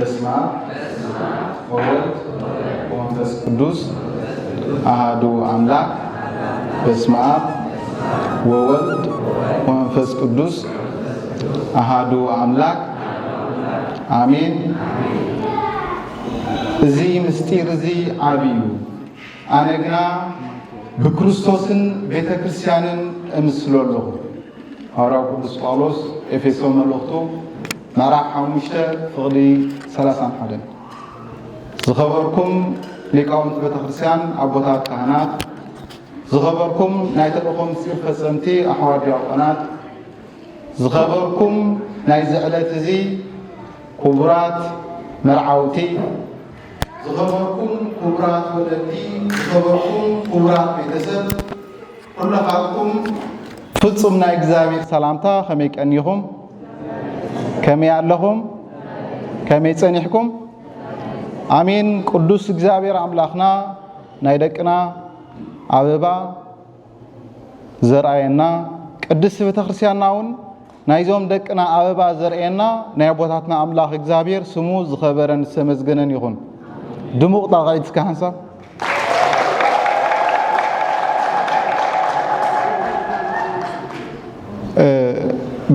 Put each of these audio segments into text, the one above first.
በስመ አብ ወወልድ ወመንፈስ ቅዱስ አሐዱ አምላክ በስመ አብ ወወልድ ወመንፈስ ቅዱስ አሐዱ አምላክ አሜን። እዚ ምስጢር እዚ ዓብዩ ኣነግና ብክርስቶስን ቤተ ክርስቲያንን እምስሎ ኣለኹ። ሐዋርያው ቅዱስ ጳውሎስ ኤፌሶን መልእኽቱ ምዕራፍ 5 ፍቕዲ 31 ዝኸበርኩም ሊቃውንቲ ቤተ ክርስቲያን ኣቦታት ካህናት፣ ዝኸበርኩም ናይ ተልእኾ ምስጢር ፈጸምቲ ኣሕዋት ዲያቆናት፣ ዝኸበርኩም ናይ ዝዕለት እዚ ክቡራት መርዓውቲ፣ ዝኸበርኩም ክቡራት ወለዲ፣ ዝኸበርኩም ክቡራት ቤተሰብ ኩላኻትኩም ፍጹም ናይ እግዚአብሔር ሰላምታ ከመይ ቀኒኹም? ከመይ ኣለኹም? ከመይ ጸኒሕኩም? አሜን። ቅዱስ እግዚአብሔር አምላኽና ናይ ደቅና አበባ ዘርአየና ቅዱስ ቤተ ክርስቲያንና እውን ናይዞም ደቅና አበባ ዘርአየና ናይ አቦታትና አምላኽ እግዚአብሔር ስሙ ዝኸበረን ዝተመዝገነን ይኹን። ድሙቕ ጣቃይት ካህንሳ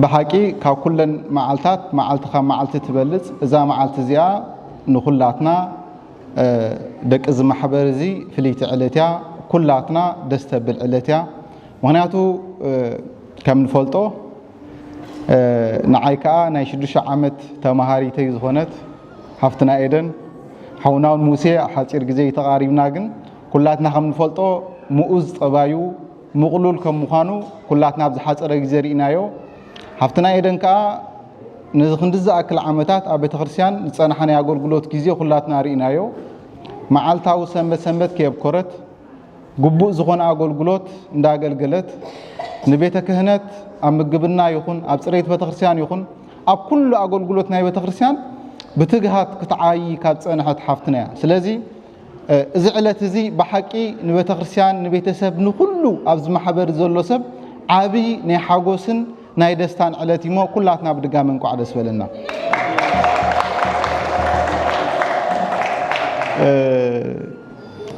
በሐቂ ካብ ኩለን መዓልታት መዓልቲ ካብ መዓልቲ ትበልጽ እዛ መዓልቲ እዚኣ ንኹላትና ደቂ ዝማሕበር እዚ ፍልይቲ ዕለት እያ። ኩላትና ደስ ተብል ዕለት እያ። ምክንያቱ ከም ንፈልጦ ንዓይ ከዓ ናይ 6 ዓመት ተማሃሪተይ ዝኾነት ሃፍትና ኤደን ሓውናውን ሙሴ ሓፂር ግዜ ተቃሪብና፣ ግን ኩላትና ከም ንፈልጦ ምኡዝ ጠባዩ ምቕሉል ከም ምዃኑ ኩላትና ኣብ ዝሓፀረ ግዜ ርኢናዮ። ሃፍትና ኤደን ከዓ ነዚ ክንድዚ ዝኣክል ዓመታት ኣብ ቤተ ክርስቲያን ዝፀናሐ ናይ ኣገልግሎት ግዜ ኩላትና ርኢናዮ። መዓልታዊ ሰንበት ሰንበት ከየብኮረት ግቡእ ዝኾነ ኣገልግሎት እንዳገልገለት ንቤተ ክህነት ኣብ ምግብና ይኹን ኣብ ፅሬት ቤተ ክርስቲያን ይኹን ኣብ ኩሉ ኣገልግሎት ናይ ቤተ ክርስቲያን ብትግሃት ክትዓይ ካብ ፀንሐት ሓፍትና እያ። ስለዚ እዚ ዕለት እዚ ብሓቂ ንቤተ ክርስቲያን ንቤተሰብ ንኩሉ ኣብ ዝማሕበር ዘሎ ሰብ ዓብይ ናይ ሓጎስን ናይ ደስታን ዕለት እሞ ኩላትና ብድጋሚ እንኳዕ ደስ በለና።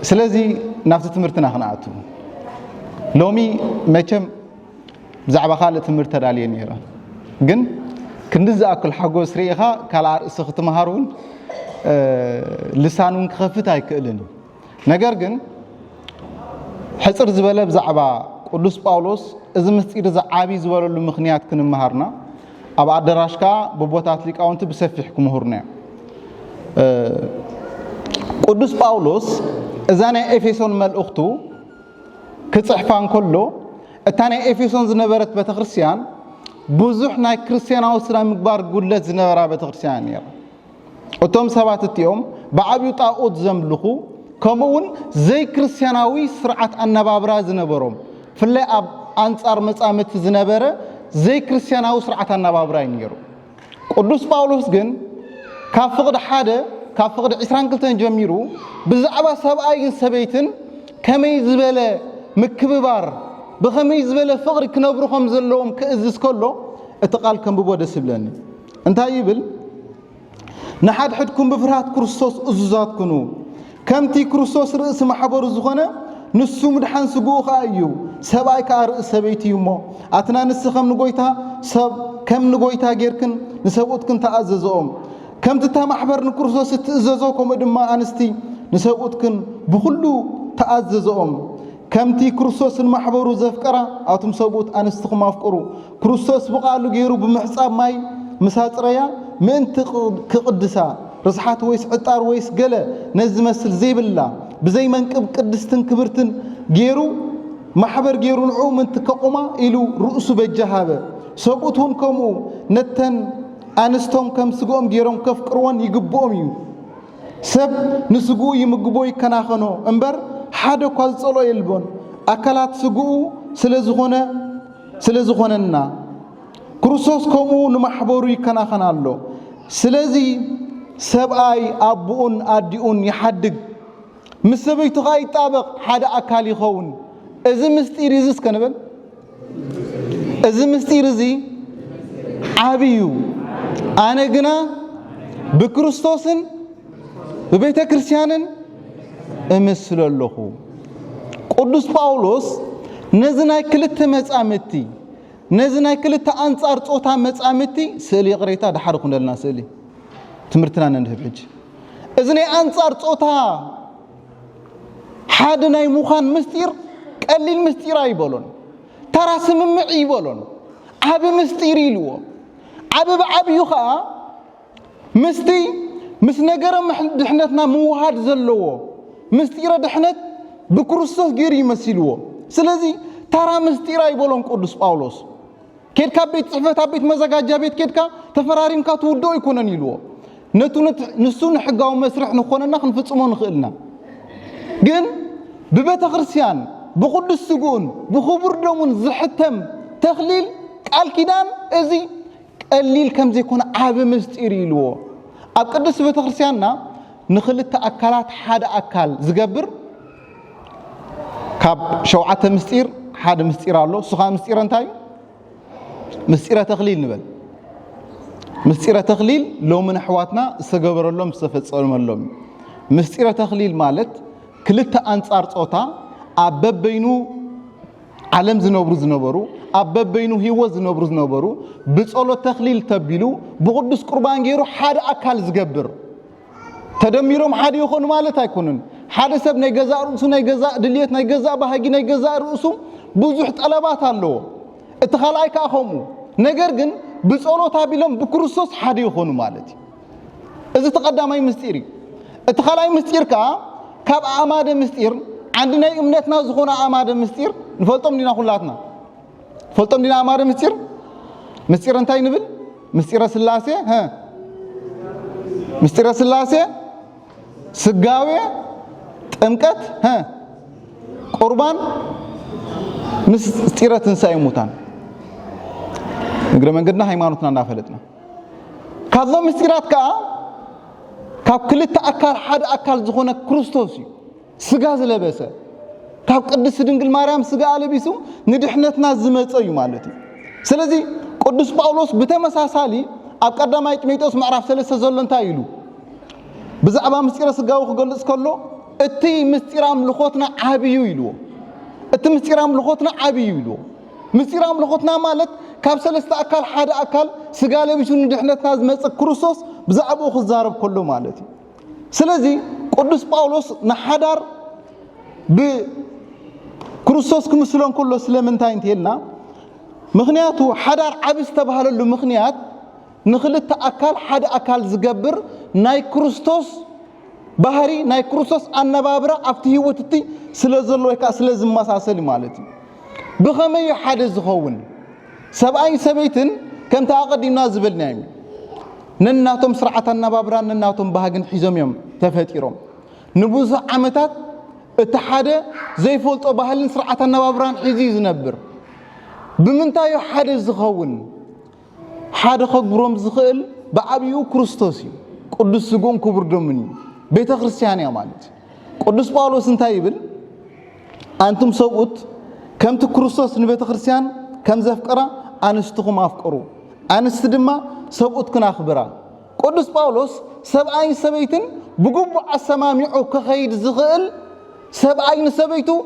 ስለዚ ናብቲ ትምህርትና ክንኣቱ ሎሚ መቸም ብዛዕባ ካልእ ትምህርቲ ተዳልየ ነይረ፣ ግን ክንድዚ ዝኣክል ሓጎስ ርኢኻ ካልእ ርእሲ ክትመሃሩን ልሳኑን ክኸፍት ኣይክእልን። ነገር ግን ሕፅር ዝበለ ብዛዕባ ቅዱስ ጳውሎስ እዚ ምስጢር እዚ ዓብይ ዝበለሉ ምክንያት ክንመሃርና ኣብ ኣዳራሽ ከዓ ብቦታት ሊቃውንቲ ብሰፊሕ ክምሁርና እዩ። ቅዱስ ጳውሎስ እዛ ናይ ኤፌሶን መልእኽቱ ክፅሕፋ እንከሎ እታ ናይ ኤፌሶን ዝነበረት ቤተክርስቲያን ብዙሕ ናይ ክርስትያናዊ ስነ ምግባር ጉድለት ዝነበራ ቤተክርስቲያን ነይራ። እቶም ሰባት እቲኦም ብዓብዩ ጣዖት ዘምልኹ ከምኡውን ዘይ ክርስትያናዊ ስርዓት ኣነባብራ ዝነበሮም ፍላይ ኣብ አንጻር መጻምት ዝነበረ ዘይ ክርስትያናዊ ስርዓት ኣነባብራ ነይሩ። ቅዱስ ጳውሎስ ግን ካብ ፍቕዲ 1 ካብ ፍቕዲ 22 ጀሚሩ ብዛዕባ ሰብኣይን ሰበይትን ከመይ ዝበለ ምክብባር ብኸመይ ዝበለ ፍቕሪ ክነብሩ ከም ዘለዎም ክእዝዝ ከሎ እቲ ቃል ከንብቦ ደስ ይብለኒ። እንታይ ይብል? ንሓድሕድኩም ብፍርሃት ክርስቶስ እዙዛት ኩኑ ከምቲ ክርስቶስ ርእሲ ማሕበሩ ዝኾነ ንሱ ምድሓን ስጉኡ ከዓ እዩ። ሰብኣይ ከዓ ርእሲ ሰበይቲ እዩ እሞ ኣትና ንስ ከም ንጎይታ ጌርክን ንሰብኡትክን ተኣዘዝኦም ከምቲ እታ ማሕበር ንክርስቶስ እትእዘዞ ከምኡ ድማ ኣንስቲ ንሰብኡትክን ብኩሉ ተኣዘዝኦም ከምቲ ክርስቶስን ማሕበሩ ዘፍቀራ ኣቶም ሰብኡት ኣንስትኩም ኣፍቅሩ። ክርስቶስ ብቃሉ ገይሩ ብምሕፃብ ማይ ምሳፅረያ ምእንቲ ክቅድሳ ርስሓት ወይስ ዕጣር ወይስ ገለ ነዚ መስል ዘይብላ ብዘይ መንቅብ ቅድስትን ክብርትን ገይሩ ማሕበር ገይሩ ንዑ ምንቲ ከቆማ ኢሉ ርእሱ በጀሃበ። ሰብኡት እውን ከምኡ ነተን ኣንስቶም ከም ስግኦም ገይሮም ከፍቅርዎን ይግብኦም እዩ። ሰብ ንስግኡ ይምግቦ ይከናኸኖ እምበር ሓደ እኳ ዝፀልኦ የልቦን። ኣካላት ስግኡ ስለዝኾነና ክርስቶስ ከምኡ ንማሕበሩ ይከናኸን ኣሎ። ስለዚ ሰብኣይ ኣቦኡን ኣዲኡን ይሓድግ ምስ ሰበይቱ ከዓ ይጣበቕ ሓደ ኣካል ይኸውን። እዚ ምስጢር እዚ እስከንብል እዚ ምስጢር እዚ ዓብዩ ኣነ ግና بكريستوسن ببيت كريستيانن امسل الله قدوس باولوس نزناي كلت مصامتي نزناي كلت انصار صوتا مصامتي سلي قريتا دحر كندلنا سلي تمرتنا ننهبج اذني انصار صوتا حد ناي مخان مستير قليل مستير ايبولون ترى سممع يبولون عب مستير يلو عب يخا مستي مس نجر دحنتنا موحد زلو مستيره دحنت بكريستوس غير يمثلو ስለዚህ ترى مستير يبولون قدوس باولوس كيدካ ቤት ጽሕፈት ቤት መዘጋጃ ቤት كيدካ ተፈራሪምካ ትውዶ ይኮነን ይልዎ ንሱን ሕጋው መስርሕ ንኾነና ክንፍጽሞ ንኽእልና ግን ببيت ክርስቲያን بقدس سجون بخبر دمون زحتم تخليل قال كيدان ازي قليل كم زي يكون عاب مستير يلو اب قدس بيت ክርስቲያንና نخلت اكلات حد اكل زغبر كاب شوعه مستير حد مستير الله سخا مستير انتاي مستير تخليل نبل مستير تخليل لو من حواتنا استغبرلهم استفصلملهم مستير تخليل مالت كلتا انصار صوتا አበበይኑ ዓለም ዝነብሩ አበበይኑ ህይወት ዝነብሩ በጸሎት ተኽሊል ተቢሉ በቅዱስ ቁርባን ገይሩ ሓደ አካል ዝገብር ተደሚሮም ሓደ ይኾኑ ማለት አይኮንን ሓደ ሰብ ናይ ገዛ ርእሱ ናይ ገዛ ድልየት ናይ ገዛ ባህጊ ናይ ገዛ ርእሱ ብዙሕ ጠለባት አለው እቲ ኻልኣይ ካኸሙ ነገር ግን በጸሎት አቢሎም በክርስቶስ ሓደ ይኾኑ ማለት እዚ ተቀዳማይ ምስጢር እቲ ኻልኣይ ምስጢር ካብ አማደ ምስጢር عندنا امنتنا زخونا اماد مستير نفلطم دينا كلاتنا فلطم دينا اماد مستير انتاي نبل مستير سلاسه مستير سلاسه سغاوي ጥምቀት ቁርባን مستير ትንሳኤ ሙታን እግረ መንገድና ሃይማኖትና እናፈለጥና ካዞ ምስጢራት ካብ ክልተ አካል ሓደ አካል ዝኮነ ክርስቶስ እዩ ስጋ ዝለበሰ ካብ ቅድስት ድንግል ማርያም ስጋ አለቢሱ ንድሕነትና ዝመጸዩ ማለት እዩ ስለዚህ ቅዱስ ጳውሎስ በተመሳሳሊ ኣብ ቀዳማይ ጢሞቴዎስ ምዕራፍ 3 ዘሎ እንታይ ኢሉ ብዛዕባ ምስጢረ ስጋው ክገልጽ ከሎ እቲ ምስጢር አምልኾትና ዓብዩ ኢልዎ እቲ ምስጢር አምልኾትና ዓብዩ ኢልዎ ምስጢር አምልኾትና ማለት ካብ ሰለስተ አካል ሓደ አካል ስጋ ለቢሱ ንድሕነትና ዝመጽ ክርስቶስ ብዛዕባኡ ክዛረብ ከሎ ማለት እዩ ስለዚህ ቅዱስ ጳውሎስ ንሓዳር بكريستوس كمسلون كله سلامنتاين تيلنا ምክንያቱ ሓዳር ዓብ ዝተባሃለሉ ምክንያት ንኽልተ አካል ሓደ አካል ዝገብር ናይ ክርስቶስ ባህሪ ናይ ክርስቶስ አነባብራ ኣብቲ ህይወትቲ ስለዘሎ ወይ ስለዝመሳሰል ማለት እዩ ብኸመይ ሓደ ዝኸውን ሰብኣይ ሰበይትን ከም ተቀዲምና ዝብልና እዩ ነናቶም ስርዓት አነባብራ ነናቶም ባህግን ሒዞም እዮም ተፈጢሮም ንብዙሕ ዓመታት እቲ ሓደ ዘይፈልጦ ባህልን ስርዓት አነባብራን ሒዙ ዝነብር بمنتايو حدا زخون حدا خبرهم زخيل بعبيو كريستوسي قدس سجون كبر دمني بيت كريستيان يا مالك قدس باولوس انتاي يبل انتم سوقت كم تكريستوس نبيت كريستيان كم زفقرا انستكم افقروا انست دما سوقت كنا خبرا قدس باولوس سبعين سبيتن بغبو اسماميعو كخيد زخيل سبعين سبيتو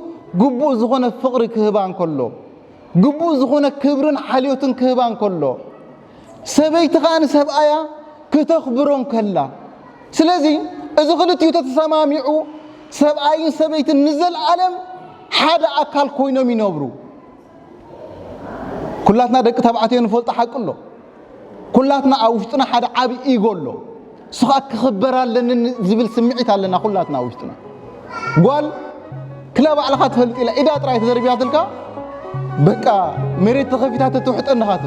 غبو زخونه فقر كهبان كله قبو زخونه كبرن حاليوتن كهبان كله سبيت خان سبايا كتخبرون كلا سلازي اذا خلتيو تتسماميعو سباين سبيت نزل عالم حدا اكل كوينو ينبرو كلاتنا دق تبعتين نفلط حق له كلاتنا اوشتنا حدا عبي يقولو سخا كخبرالن زبل سمعيت علينا كلاتنا اوشتنا قال كلاب على خاطر الى اذا طرايت دربياتلكا بقى مريت تخفيتات تحت انها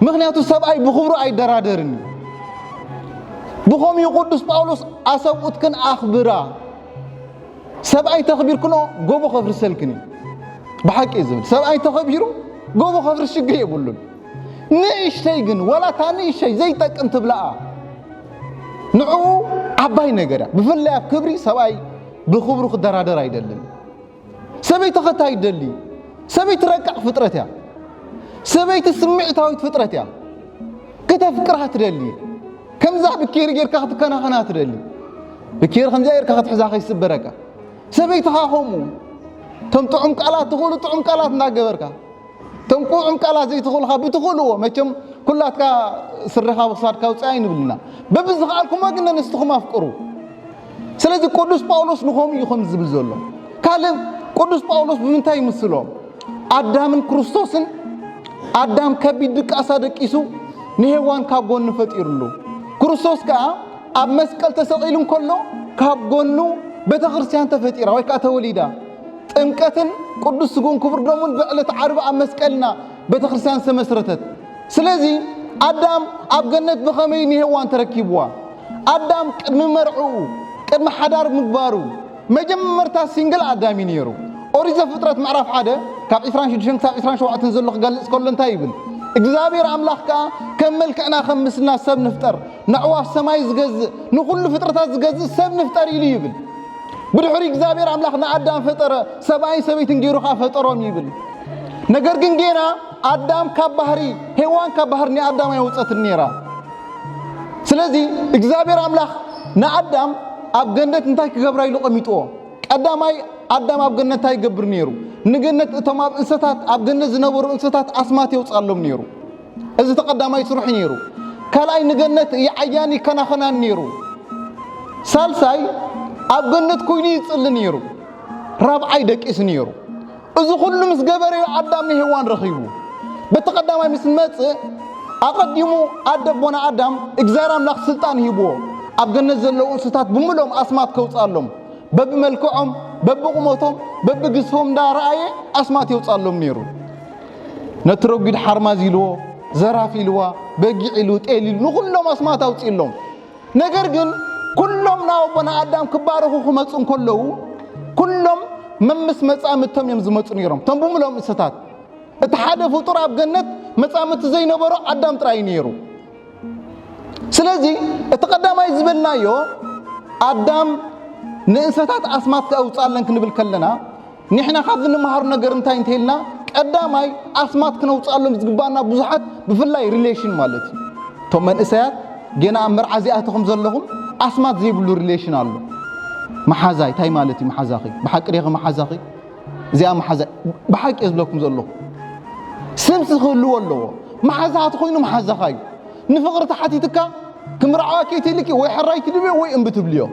مغنياتو سبعي بخبرو اي درادرني بخوم يقدس باولوس اسوقت كن اخبرا سبعي تخبير كنو غوبو خبر سلكني بحق يزم سبعي تخبيرو غوبو خبر شغي يقولون نيش تيغن ولا تاني شيء زي تقن تبلا نعو عباي نغرا بفلا كبري سبعي بخبرو درادر ايدلن سبعي تختا يدلي سبيت رقع فطرتها سبيت سمعتها فطرتها كتفكرها تدلي كم زع بكير غير كخت كنا خنات دلي بكير خمزة غير كخت حزاخ يسبرك سبيتها همو تم طعم قالات تقول طعم قالات ناغبركا تم قعم قالات زي تقولها بتقولوا مچم كلاتك سرخا بصاركا وصاين بلنا ببزخالكم ما قلنا نستخم افقروا سلازي قدوس باولوس نخوم يخم زبل زلو كالم قدوس باولوس بمنتاي يمسلو ادمن كريستوسن ادم كبيد دقاسا دقيسو نهوان كاب غون فطيرلو كريستوس كا اب مسقل تسقيلن كله كاب غونو بتخريستيان تفطيرا ويكا توليدا ጥምቀትን ቅዱስ ስጋውን ክብር ደሙን በዕለት ዓርብ ኣብ መስቀልና ቤተክርስቲያን ተመስረተት ስለዚህ አዳም ኣብ ገነት በኸመይ ንሄዋን ተረኪብዋ አዳም ቅድሚ መርዑ ቅድሚ ሓዳር ምግባሩ መጀመርታ ሲንግል አዳም ይነሩ ኦሪት ዘፍጥረት ምዕራፍ 1 ካብ 26 ክሳብ 27 ዘሎ ክገልጽ ከሎ እንታይ ይብል እግዚአብሔር አምላክካ ከመልከና ከምስልና ሰብ ንፍጠር ንዕዋፍ ሰማይ ዝገዝእ ንኩሉ ፍጥረታት ዝገዝእ ሰብ ንፍጠር ኢሉ ይብል بدحري እግዚአብሔር አምላክ አዳም ፈጠረ ሰባይ ሰበይትን ጌሩ ፈጠሮም ይብል ነገር ግን ገና አዳም ከባህሪ ሔዋን ከባህርኒ አዳም ያውጸት ነራ ስለዚህ እግዚአብሔር አምላክ አዳም ኣብ ገነት እንታይ ክገብራ ኢሉ ቀሚጦ ቀዳማይ አዳም ኣብ ገነት እንታይ ይገብር ነሩ ንገነት እቶም ኣብ እንስሳታት ኣብ ገነት ዝነበሩ እንስሳታት አስማት ይውጻሎም ነሩ እዚ ተቀዳማይ ስሩሕ ነሩ ካልኣይ ንገነት ይዓያኒ ከናኸናን ነሩ ሳልሳይ ኣብ ገነት ኮይኑ ይጽል ነሩ ራብዓይ ደቂስ ነሩ እዚ ኩሉ ምስ ገበረ አዳም ንሔዋን ረኺቡ በተቀዳማይ ምስ መጽእ አቀዲሙ አደቦና አዳም እግዚአብሔር አምላክ ስልጣን ሂቦ ኣብ ገነት ዘለው እንስሳት ብሙሎም አስማት ከውጻሎም በብመልክዖም በብቁመቶም በብግዝፎም ዳራአየ አስማት ይውጻሎም ነሩ ነትረጉድ ሓርማዝ ኢልዎ ዘራፍ ኢልዋ በጊዕ ኢሉ ጤል ኢሉ ንኩሎም አስማት አውጽሎም ነገር ግን كلهم ناوبنا آدم كباره خمسون كله كلهم ممس مسامتهم يمزمتون يرم تنبوم لهم إستات اتحاد فطور أب جنة مسامت زين برا آدم تراينيرو سلزي اتقدم يزبلنا يو آدم نإستات أسمات كأوصال لنك نبل كلنا نحن خذنا مهارنا قرنتين تهلنا قدامي أسمات كنوصال لهم زقبانا بزحات بفلاي ريليشن مالتي ثم إسات جينا أمر عزياتهم زلهم أسمات زي بلو ريليشن الله محازاي تاي مالتي محازاخي بحق ريغ محازاخي زي محازاي بحق يزلوكم زلو سمس خلو الله محازات خوينو محازاخي نفقر تحتيتك كمرعاكي تلكي وي حرايتي لبي وي انبتبليو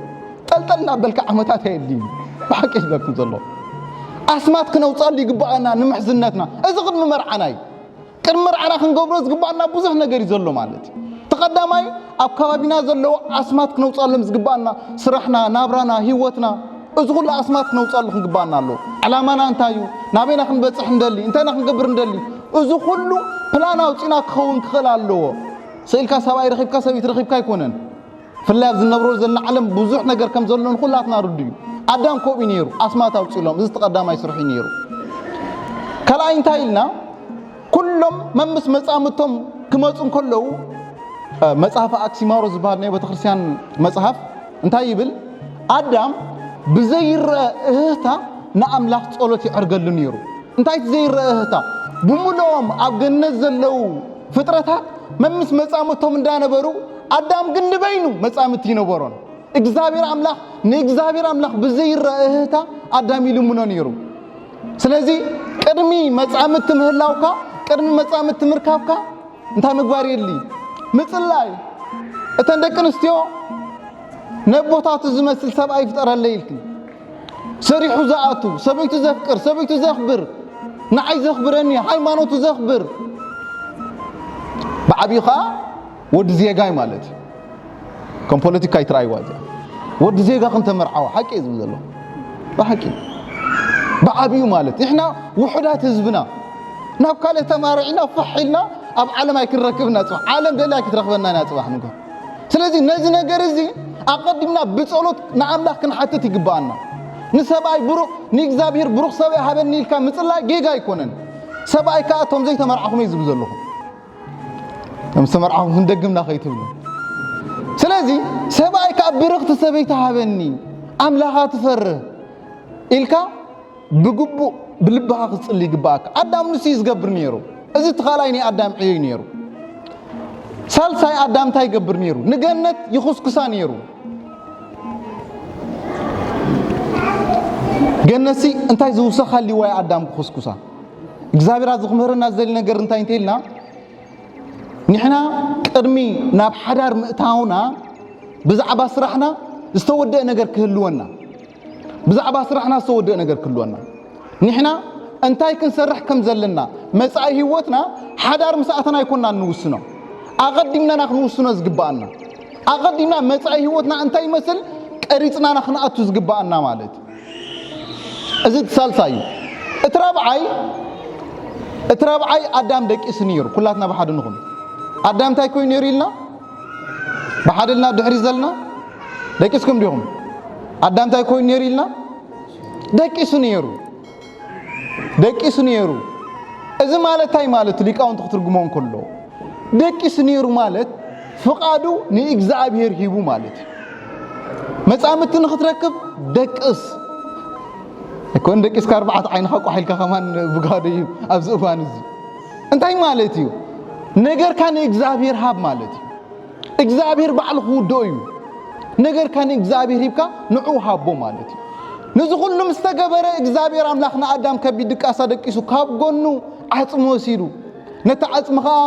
طلطلنا بالك عمتات هيدي بحق يزلوكم زلو أسمات كنوصال لي قبعنا نمحزنتنا إذا قد مرعناي كن مرعنا خنقبرز قبعنا بوزح نغير زلو مالتي تقدماي اب كبابنا زلو اسمات كنوصالم زغبانا سرحنا نابرانا هيوتنا እዚ ሁሉ አስማት كنوصال خنغبانا አሎ ዓላማና እንታዩ ናቤና ክንበጽሕ እንደሊ እንታና ክንገብር እንደሊ እዚ ሁሉ ፕላን አውጪና ክኸውን ክኽእል ኣለዎ ሰይልካ ሰባይ ረኺብካ ሰበይት ረኺብካ ይኮነን ፍላይ ኣብ ዝነብሮ ዘለና ዓለም ብዙሕ ነገር ከም ዘሎን ኩላትና ርድዩ አዳም ኮቢ ነይሩ አስማት አውጪሎም እዚ ተቀዳማይ ስሩሕ ነይሩ ካልኣይ እንታይ ኢልና ኩሎም መምስ መጻምቶም ክመጹን ከለው መጽሐፍ አክሲማሮ ዝባል ነው ቤተክርስቲያን መጽሐፍ እንታይ ይብል አዳም ብዘይረ እህታ ንአምላክ ጸሎት ይዕርገሉ ነይሩ እንታይ ዘይረ እህታ ብሙሎም ኣብ ገነት ዘለው ፍጥረታት መምስ መጻምቶም እንዳነበሩ አዳም ግን ንበይኑ መጻምት ይነበሮን እግዚአብሔር አምላክ ብዘይረ እህታ አዳም ይልሙኖ ነይሩ ስለዚህ ቅድሚ መጻምት ምህላውካ ቅድሚ መጻምት ምርካብካ እንታይ ምግባር የሊ ምጽላይ እተንደቅንስትዮ ነቦታት ዝመስል ሰብኣይ ፍጠረለ ይልክ ሰሪሑ ዘኣቱ ሰበይቱ ዘፍቅር ሰበይቱ ዘኽብር ንዓይ ዘኽብረኒ ሃይማኖቱ ዘኽብር بعبيخا ود زيغاي مالتي كم بوليتيكا يتراي واجه ود زيغا كنت مرعوا حقي يزم زلو بحقي بعبيو مالتي احنا وحدات حزبنا ناب كاله تمارعنا فحلنا اب عالم يكركبنا صح عالم دلاك ترخبنا نصبح نكو ስለዚህ ነዚህ ነገር እዚ አቀድምና በጸሎት ንአምላክ ክንሐተት ይግባና ንሰባይ ብሩክ ንእግዚአብሔር ብሩክ ሰባይ ሃበኒ ኢልካ ምጽላይ ጌጋ ይኮነን ሰባይ ካቶም ዘይ ተመርዓኹም ይዝብ ዘለኹ ተመርዓኹም እንደግምና ኸይትብሉ ስለዚህ ሰባይ ካብርክት ሰባይ ተሃበኒ አምላኻ ትፈርህ ኢልካ ብግቡ ብልብኻ ክጽልይ ይግባካ አዳም ንሲ ዝገብር ነይሩ እዚ ተኻላይኒ አዳም ዕይ ነይሩ ሳልሳይ አዳም ታይ ገብር ነይሩ ንገነት ይኹስኩሳ ነይሩ ገነሲ እንታይ ዝውሰኻሊ ወይ አዳም ይኹስኩሳ እግዚአብሔር አዝኽመረና ዘል ነገር እንታይ እንተልና ንሕና ቅድሚ ናብ ሓዳር ምእታውና ብዛዕባ ስራሕና ዝተወደአ ነገር ክህልወና ብዛዕባ ስራሕና ዝተወደአ ነገር ክህልወና ንሕና እንታይ ክንሰርሕ ከም ዘለና መጻኢ ህይወትና ሓዳር ምሳኣተና ይኮንና ንውስኖ ኣቀዲምና ንውስኖ ዝግባአና ኣቀዲምና መጻኢ ህይወትና እንታይ ይመስል ቀሪጽና ንኽንኣቱ ዝግባአና ማለት እዚ ተሳልሳዩ እትራብዓይ አዳም ደቂስ ነይሩ ኩላትና በሓደ ንኹን አዳም እንታይ ኮይኑ ነይሩ ኢልና በሓደልና ድሕሪ ዘለና ደቂስኩም ዲኹም አዳም እንታይ ኮይኑ ነይሩ ኢልና ደቂስ ነይሩ እዚ ማለት እንታይ ማለት ሊቃውንት ክትርጉሞን ከሎ ደቂስ ነይሩ ማለት ፍቃዱ ንእግዚአብሔር ሂቡ ማለት መጻምት ንኽትረክብ ደቅስ يكون دقيس كاربعة عين خاق وحيل كمان بقادي أبزقوان زي أنتي مالتيو نجار كان إجزابير هاب مالتي إجزابير بعلقو دويو نجار كان إجزابير هيبكا نعو هابو مالتي نزغل مستقبر إجزابير أملاخنا آدم كبيدك أصدق إسو كاب قنو عطمو سيرو نتعطمخا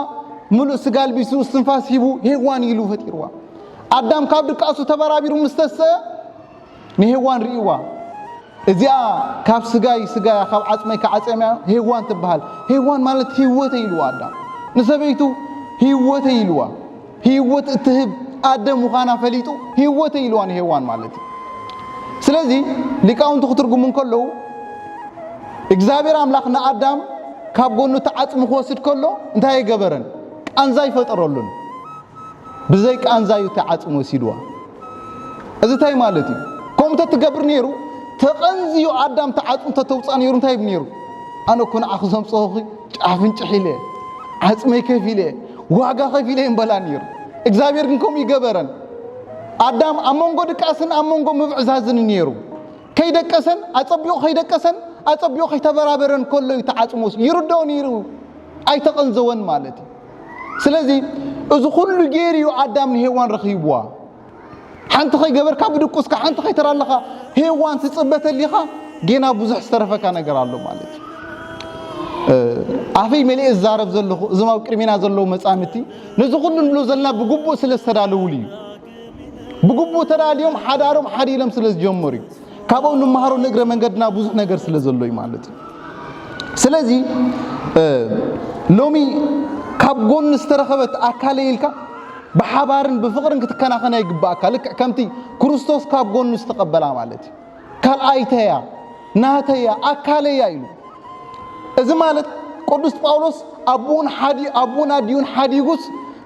ملو سقال بيسو استنفاس هيبو هيوان يلو فتيروا آدم كابدك أسو تبرابيرو مستسا نهيوان ريوا እዚያ ካብ ስጋይ ካብ ዓጽመይ ከዓጽመያ ሄዋን ትበሃል ሄዋን ማለት ህይወት ይልዋ አዳም ንሰበይቱ ህይወት ይልዋ ህይወት እትህብ አዳም ወኻና ፈሊጡ ህይወት ይልዋ ሄዋን ማለት ስለዚህ ሊቃውንቱ ክትርጉሙን ከለው እግዚአብሔር አምላክና አዳም ካብ ጎኑ ተዓጽም ወስድ ከሎ እንታይ ይገበረን ቃንዛ ይፈጠረሉን ብዘይ ቃንዛዩ ተዓጽም ወሲድዋ እዚ ታይ ማለት እዩ ኮምተ ትገብር ነይሩ ተቀንዚዩ አዳም ተዓጽም ተተውጻን ነይሩ እንታይ ነይሩ አነ ኮን አኽዘም ጾኺ ጫፍን ጭሒለ ዓጽመይ ከፊለ ዋጋ ከፊለ እንበላ ነይሩ እግዚአብሔር ግን ኮም ይገበረን አዳም አመንጎ ድቃስን አመንጎ ምብዕዛዝን ነይሩ ከይደቀሰን አጸብዮ ከይተበራበረን ኮሎ ተዓጽሞስ ይርዳው ነይሩ አይተቀንዘወን ማለት ስለዚህ እዚ ሁሉ ጌሪዩ አዳም ሄዋን ረኺብዋ حنت خي جبر كابد كوسك حنت خي ترى لها هيوان تثبت اللي خا جينا بوزح استرفك أنا قرالو مالتي عفي ملي الزارب زلوا زما كريمينا زلوا مسامتي نزقون نلو زلنا بجوبو سلس ترالولي بجوبو ترى اليوم حدارم حريلم سلس جمري كابو نمهارو نقرأ من قدنا بوزح نقر سلس زلوا مالتي سلزي لومي كابون استرخبت أكاليلك بحبارن بفقرن كتكناخنا يقباك لك كمتي كريستوس كاب غون مستقبلا مالتي قال ايتيا ناتيا اكاليا يلو اذا مالت قدوس باولوس ابونا ديون حديغوس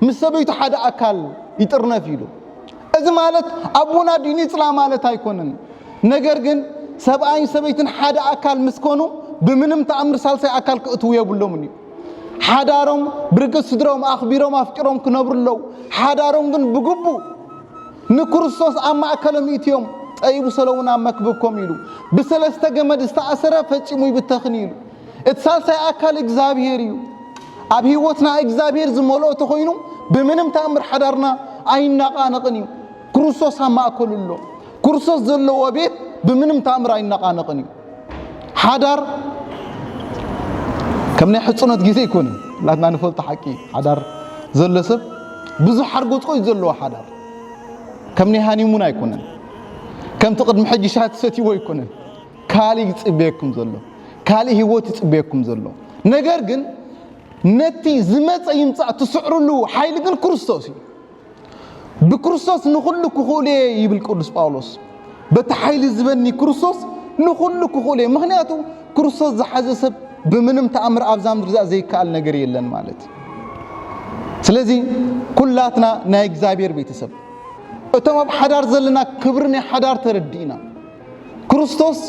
مسبيت حدا اكال يطرنا فيلو اذا مالت ابونا دين يطلا مالت ايكونن ነገር ግን ሰብአይ ሰበይትን حدا اكال مسكونو بمنم تامر سالسي اكال كእትው የብሎም ነው حدارهم برقص سدرهم أخبيرهم أفكرهم كنبرلو حدارهم جن بجبو نكرسوس أما أكلم يتيوم أيبو سلونا مكبكم يلو بسلسته جمد استأثره فتشموي بالتخنيلو اتصال سي أكل إجزابيريو أبي وطنا إجزابير زمولو تخوينو بمنم تأمر حدارنا أين نقانقنيو كرسوس أما أكللو كرسوس زلو وبيت بمنم تأمر أين نقانقنيو حدار كم نحصنت جزء يكون لا نفلت حكي حدار زلسب بزح حرقوت قوي زلوا حدار كم نهاني منا يكونن كم تقدم حج شهادة ستي ويكونن كالي يتصبيكم زلوا كالي هوت يتصبيكم زلوا نجرجن نتي زمت يمصع تسعر له حيل جن كريستوسي بكريستوس نخلك خولي يبل القدس باولوس بتحيل زبني كريستوس نخلك خولي مخنياتو كريستوس زحزسب بمنم تأمر أبزام درزا زي كال نجري لنا مالت. سلزي كلاتنا نايك زابير بيتسب. أتوم بحدار زلنا كبرني حدار تردينا. كريستوس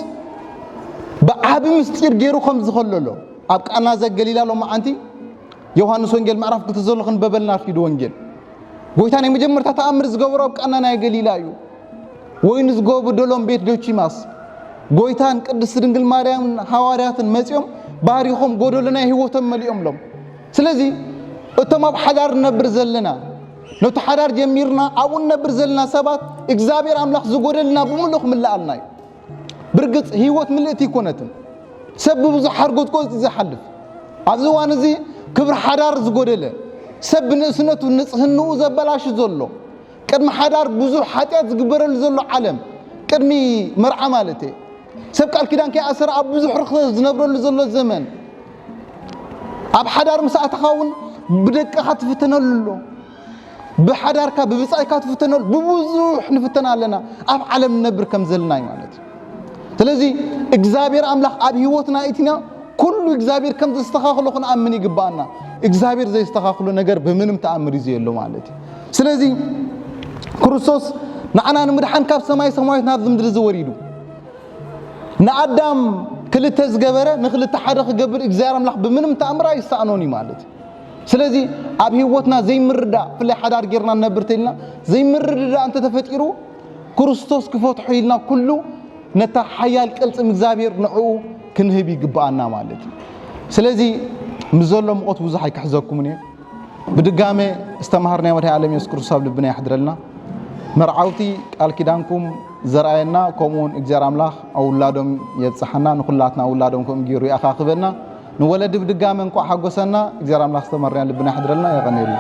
بأبي مستير جيرو خمس خللو. أبك أنا زق جليلا لو ما أنتي. يوحنا سونجل ما عرف كتزول خن ببلنا في دونجل. قويتاني مجمر تتأمر زجورا أبك أنا نايك جليلا يو. وين زجوا بدلهم بيت دوتشي ماس. قويتان قدس رنجل ماريام حواريات المسيوم. باريخهم قولوا لنا هوتم مليهم لهم سلازي اتما بحدار نبر زلنا نوت حدار جميرنا أبونا برزلنا سبات إجزابير أملاخ زغودلنا بملوخ من لقالناي برقص هيوت ملئتي كونتن سبب بزو حرقوت كوز زحلف أبزوان زي كبر حدار زغودله سب نسنة ونسخنو زبلاش زلو كدم حدار بزو حاتيات زقبرل زلو عالم كدمي مرعى مالتي سب قال كدان كي أسر أبزو حرخ زنبرل زلو الزمن أب حدار مساعة تخاون بدك خاتفتنلو بحدارك ببصاي كاتفتنل ببزوح نفتنا لنا أب عالم نبر كم زلناي مالتي ስለዚህ እግዚአብሔር አምላክ አብ ህይወትና ኢቲና ኩሉ እግዚአብሔር ከም ተስተኻኽሎ ኾን አምን ይግባና እግዚአብሔር ዘይስተኻኽሎ ነገር በምንም ተአምር ይዘ የለው ማለት ስለዚህ ክርስቶስ ንዓና ንምድሓን ካብ ሰማይ ሰማያት ናብ ምድሪ ዝወሪዱ ንአዳም ክልተ ዝገበረ ንክልተ ሓደ ክገብር እግዚአብሔር አምላክ በምንም ተአምር አይሳኖኒ ማለት ስለዚህ አብ ህይወትና ዘይምርዳ ፍላይ ሓዳር ጌርና ነብርተልና ዘይምርዳ አንተ ተፈጢሩ ክርስቶስ ክፈትሑ ኢልና ኩሉ نتا حيال قلصم እግዚአብሔር ንዑ ክንህብ ይግባአና ማለት ስለዚህ ምዘሎ መቆት ብዙ አይከሕዘኩም እኔ በድጋሜ استمهرنا ወደ ዓለም ኢየሱስ ክርስቶስ ልብና ይحضرልና መርዓውቲ ቃል ኪዳንኩም ዘራየና ኮሙን እግዚአብሔር አምላክ አውላዶም የጽሐና ንኹላትና አውላዶም ከም ጊሩ ያኻኽበና ንወለድ በድጋሜ እንኳ ሓጎሰና እግዚአብሔር አምላክ استمهرنا ልብና ይحضرልና ያቀነሉ